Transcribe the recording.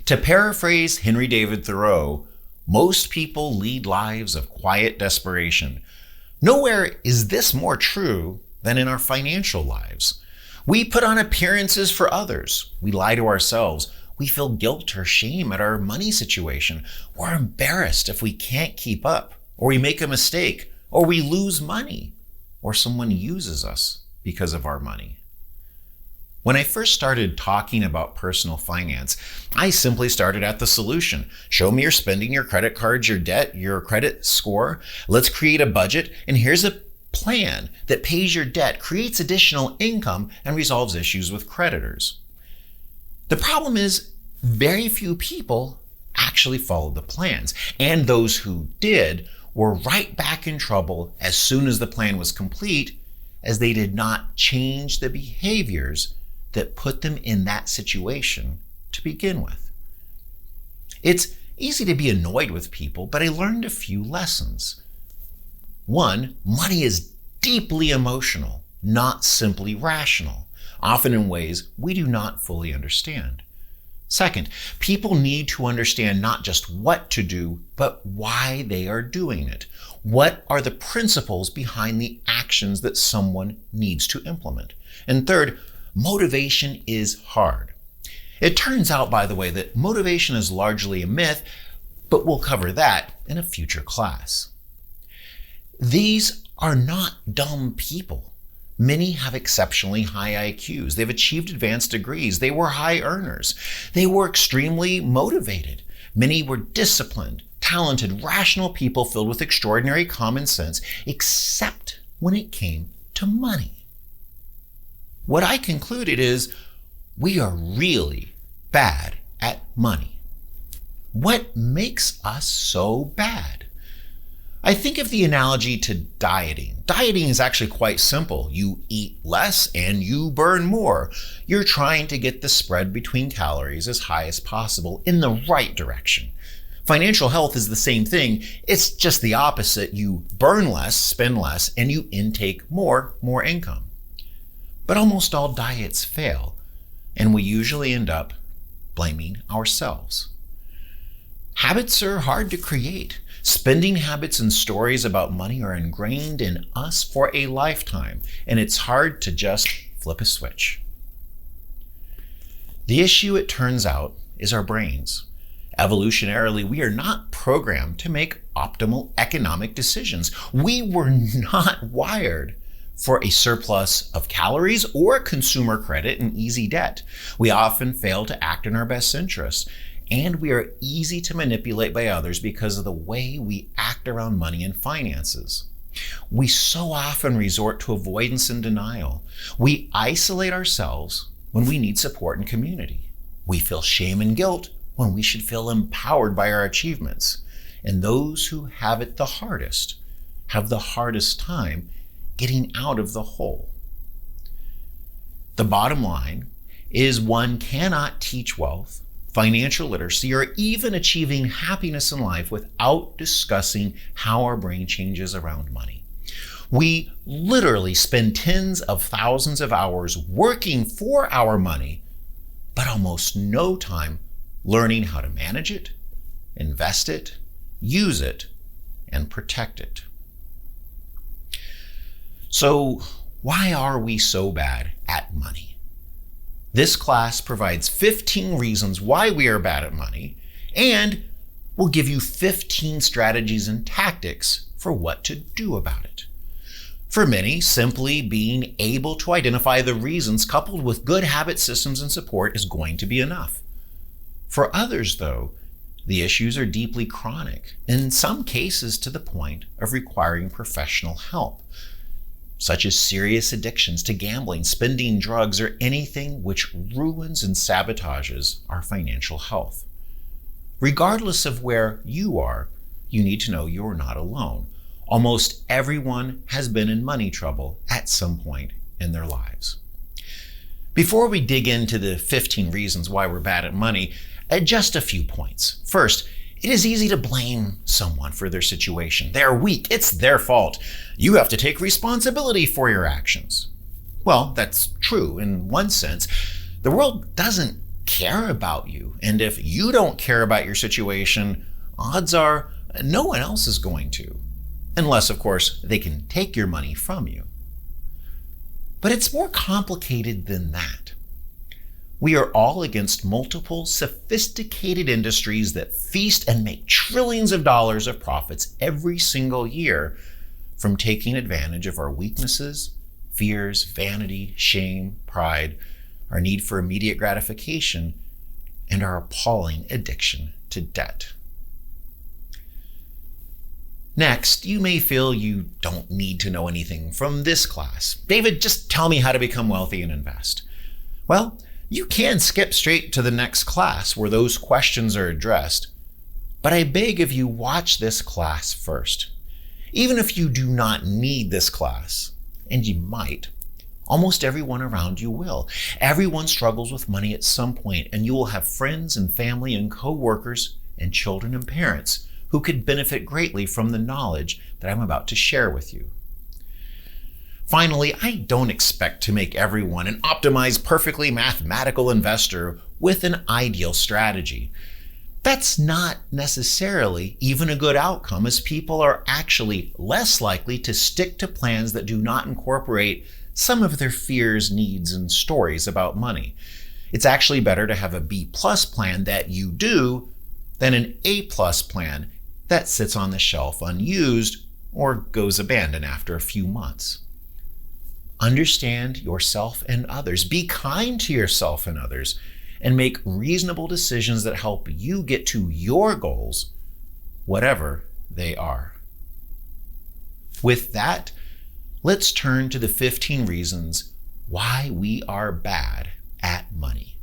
To paraphrase Henry David Thoreau, most people lead lives of quiet desperation. Nowhere is this more true than in our financial lives. We put on appearances for others. We lie to ourselves. We feel guilt or shame at our money situation. We're embarrassed if we can't keep up, or we make a mistake, or we lose money, or someone uses us because of our money. When I first started talking about personal finance, I simply started at the solution. Show me your spending, your credit cards, your debt, your credit score. Let's create a budget, and here's a plan that pays your debt, creates additional income, and resolves issues with creditors. The problem is very few people actually followed the plans, and those who did were right back in trouble as soon as the plan was complete, as they did not change the behaviors that put them in that situation to begin with. It's easy to be annoyed with people, but I learned a few lessons. One, money is deeply emotional, not simply rational, often in ways we do not fully understand. Second, people need to understand not just what to do, but why they are doing it. What are the principles behind the actions that someone needs to implement? And third, motivation is hard. It turns out, by the way, that motivation is largely a myth, but we'll cover that in a future class. These are not dumb people. Many have exceptionally high IQs. They've achieved advanced degrees. They were high earners. They were extremely motivated. Many were disciplined, talented, rational people filled with extraordinary common sense, except when it came to money. What I concluded is we are really bad at money. What makes us so bad? I think of the analogy to dieting. Dieting is actually quite simple. You eat less and you burn more. You're trying to get the spread between calories as high as possible in the right direction. Financial health is the same thing. It's just the opposite. You burn less, spend less, and you intake more income. But almost all diets fail, and we usually end up blaming ourselves. Habits are hard to create. Spending habits and stories about money are ingrained in us for a lifetime, and it's hard to just flip a switch. The issue, it turns out, is our brains. Evolutionarily, we are not programmed to make optimal economic decisions. We were not wired for a surplus of calories or consumer credit and easy debt. We often fail to act in our best interests, and we are easy to manipulate by others because of the way we act around money and finances. We so often resort to avoidance and denial. We isolate ourselves when we need support and community. We feel shame and guilt when we should feel empowered by our achievements. And those who have it the hardest have the hardest time getting out of the hole. The bottom line is one cannot teach wealth, financial literacy, or even achieving happiness in life without discussing how our brain changes around money. We literally spend tens of thousands of hours working for our money, but almost no time learning how to manage it, invest it, use it, and protect it. So, why are we so bad at money? This class provides 15 reasons why we are bad at money, and will give you 15 strategies and tactics for what to do about it. For many, simply being able to identify the reasons coupled with good habit systems and support is going to be enough. For others, though, the issues are deeply chronic, in some cases to the point of requiring professional help, such as serious addictions to gambling, spending, drugs, or anything which ruins and sabotages our financial health. Regardless of where you are, you need to know you're not alone. Almost everyone has been in money trouble at some point in their lives. Before we dig into the 15 reasons why we're bad at money, just a few points. First, it is easy to blame someone for their situation. They're weak. It's their fault. You have to take responsibility for your actions. Well, that's true in one sense. The world doesn't care about you. And if you don't care about your situation, odds are no one else is going to. Unless, of course, they can take your money from you. But it's more complicated than that. We are all against multiple sophisticated industries that feast and make trillions of dollars of profits every single year from taking advantage of our weaknesses, fears, vanity, shame, pride, our need for immediate gratification, and our appalling addiction to debt. Next, you may feel you don't need to know anything from this class. David, just tell me how to become wealthy and invest. Well, you can skip straight to the next class where those questions are addressed, but I beg of you, watch this class first. Even if you do not need this class, and you might, almost everyone around you will. Everyone struggles with money at some point, and you will have friends and family and co-workers and children and parents who could benefit greatly from the knowledge that I'm about to share with you. Finally, I don't expect to make everyone an optimized, perfectly mathematical investor with an ideal strategy. That's not necessarily even a good outcome, as people are actually less likely to stick to plans that do not incorporate some of their fears, needs, and stories about money. It's actually better to have a B+ plan that you do than an A+ plan that sits on the shelf unused or goes abandoned after a few months. Understand yourself and others. Be kind to yourself and others, and make reasonable decisions that help you get to your goals, whatever they are. With that, let's turn to the 15 reasons why we are bad at money.